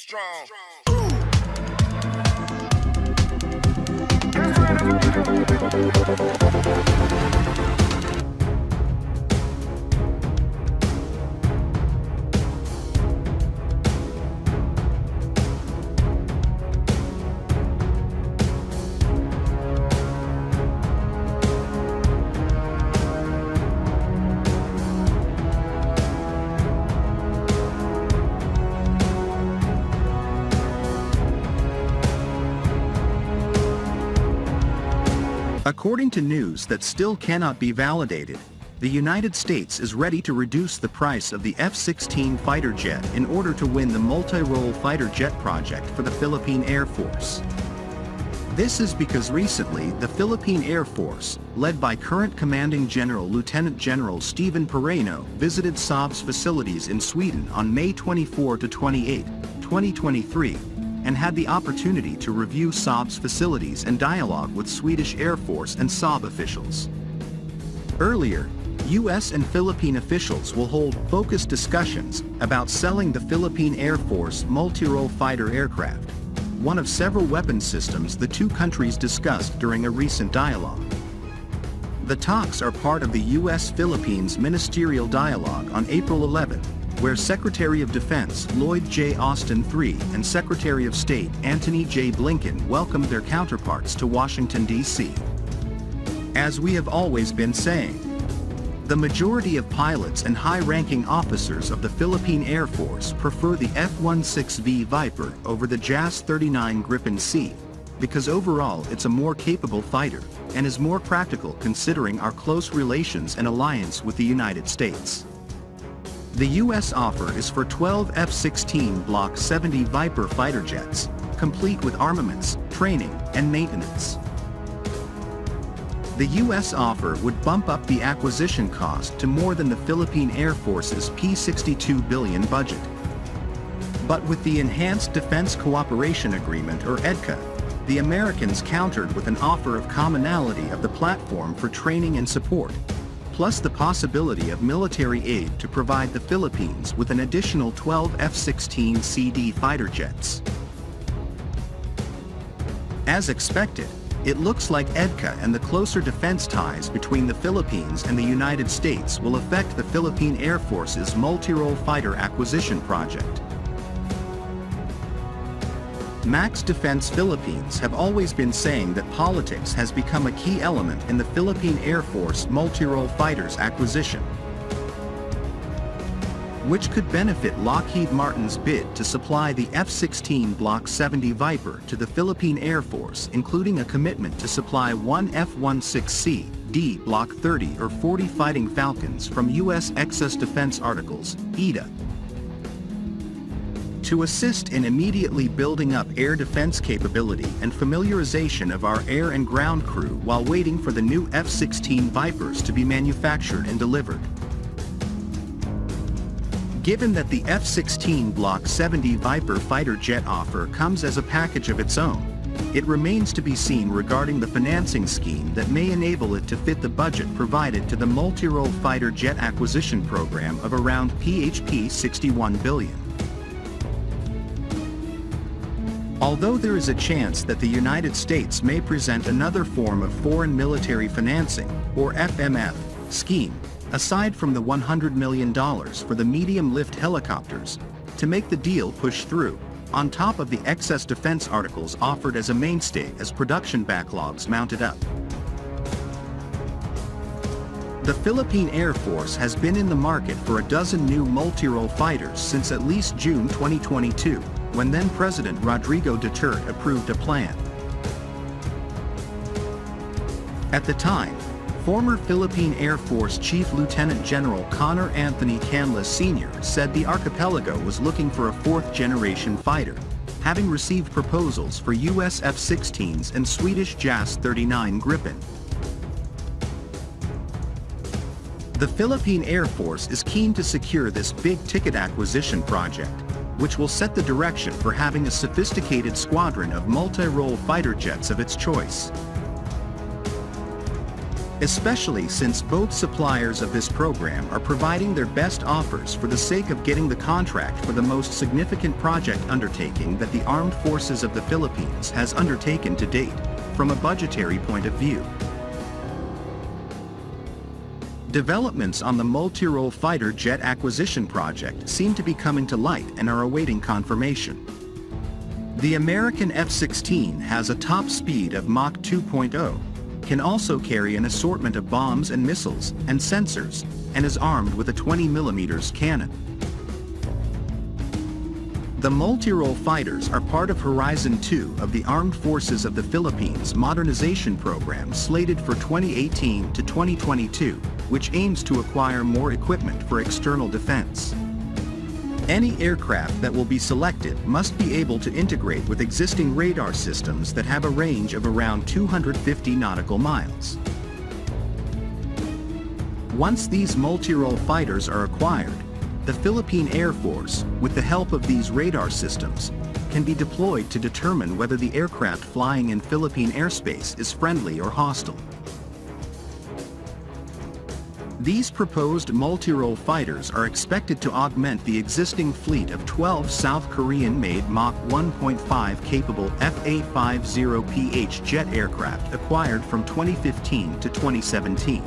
strong. According to news that still cannot be validated, the United States is ready to reduce the price of the F-16 fighter jet in order to win the multi-role fighter jet project for the Philippine Air Force. This is because recently the Philippine Air Force, led by current Commanding General Lieutenant General Stephen Pereno, visited Saab's facilities in Sweden on May 24 to 28, 2023, and had the opportunity to review Saab's facilities and dialogue with Swedish Air Force and Saab officials. Earlier, U.S. and Philippine officials will hold focused discussions about selling the Philippine Air Force multi-role fighter aircraft, one of several weapon systems the two countries discussed during a recent dialogue. The talks are part of the U.S.-Philippines ministerial dialogue on April 11, where Secretary of Defense Lloyd J. Austin III and Secretary of State Antony J. Blinken welcomed their counterparts to Washington, D.C. As we have always been saying, the majority of pilots and high-ranking officers of the Philippine Air Force prefer the F-16V Viper over the JAS-39 Gripen C, because overall it's a more capable fighter and is more practical considering our close relations and alliance with the United States. The U.S. offer is for 12 F-16 Block 70 Viper fighter jets, complete with armaments, training, and maintenance. The U.S. offer would bump up the acquisition cost to more than the Philippine Air Force's P-62 billion budget. But with the Enhanced Defense Cooperation Agreement or EDCA, the Americans countered with an offer of commonality of the platform for training and support, plus the possibility of military aid to provide the Philippines with an additional 12 F-16CD fighter jets. As expected, it looks like EDCA and the closer defense ties between the Philippines and the United States will affect the Philippine Air Force's multi-role fighter acquisition project. Max Defense Philippines have always been saying that politics has become a key element in the Philippine Air Force multi-role fighters acquisition, which could benefit Lockheed Martin's bid to supply the F-16 Block 70 Viper to the Philippine Air Force, including a commitment to supply one F-16C/D Block 30 or 40 Fighting Falcons from U.S. Excess Defense Articles, EDA. To assist in immediately building up air defense capability and familiarization of our air and ground crew while waiting for the new F-16 Vipers to be manufactured and delivered. Given that the F-16 Block 70 Viper fighter jet offer comes as a package of its own, it remains to be seen regarding the financing scheme that may enable it to fit the budget provided to the multi-role fighter jet acquisition program of around PHP 61 billion. Although there is a chance that the United States may present another form of foreign military financing, or FMF, scheme, aside from the $100 million for the medium-lift helicopters, to make the deal push through, on top of the excess defense articles offered as a mainstay as production backlogs mounted up. The Philippine Air Force has been in the market for a dozen new multi-role fighters since at least June 2022, when then-President Rodrigo Duterte approved a plan. At the time, former Philippine Air Force Chief Lieutenant General Connor Anthony Canlas Sr. said the archipelago was looking for a fourth-generation fighter, having received proposals for U.S. F-16s and Swedish JAS-39 Gripen. The Philippine Air Force is keen to secure this big-ticket acquisition project, which will set the direction for having a sophisticated squadron of multi-role fighter jets of its choice. especially since both suppliers of this program are providing their best offers for the sake of getting the contract for the most significant project undertaking that the Armed Forces of the Philippines has undertaken to date, from a budgetary point of view. Developments on the multi-role fighter jet acquisition project seem to be coming to light and are awaiting confirmation. The American F-16 has a top speed of Mach 2.0, can also carry an assortment of bombs and missiles and sensors, and is armed with a 20mm cannon. The multi-role fighters are part of Horizon 2 of the Armed Forces of the Philippines modernization program slated for 2018 to 2022, which aims to acquire more equipment for external defense. Any aircraft that will be selected must be able to integrate with existing radar systems that have a range of around 250 nautical miles. Once these multi-role fighters are acquired, the Philippine Air Force, with the help of these radar systems, can be deployed to determine whether the aircraft flying in Philippine airspace is friendly or hostile. These proposed multi-role fighters are expected to augment the existing fleet of 12 South Korean-made Mach 1.5 capable Fa-50PH jet aircraft acquired from 2015 to 2017.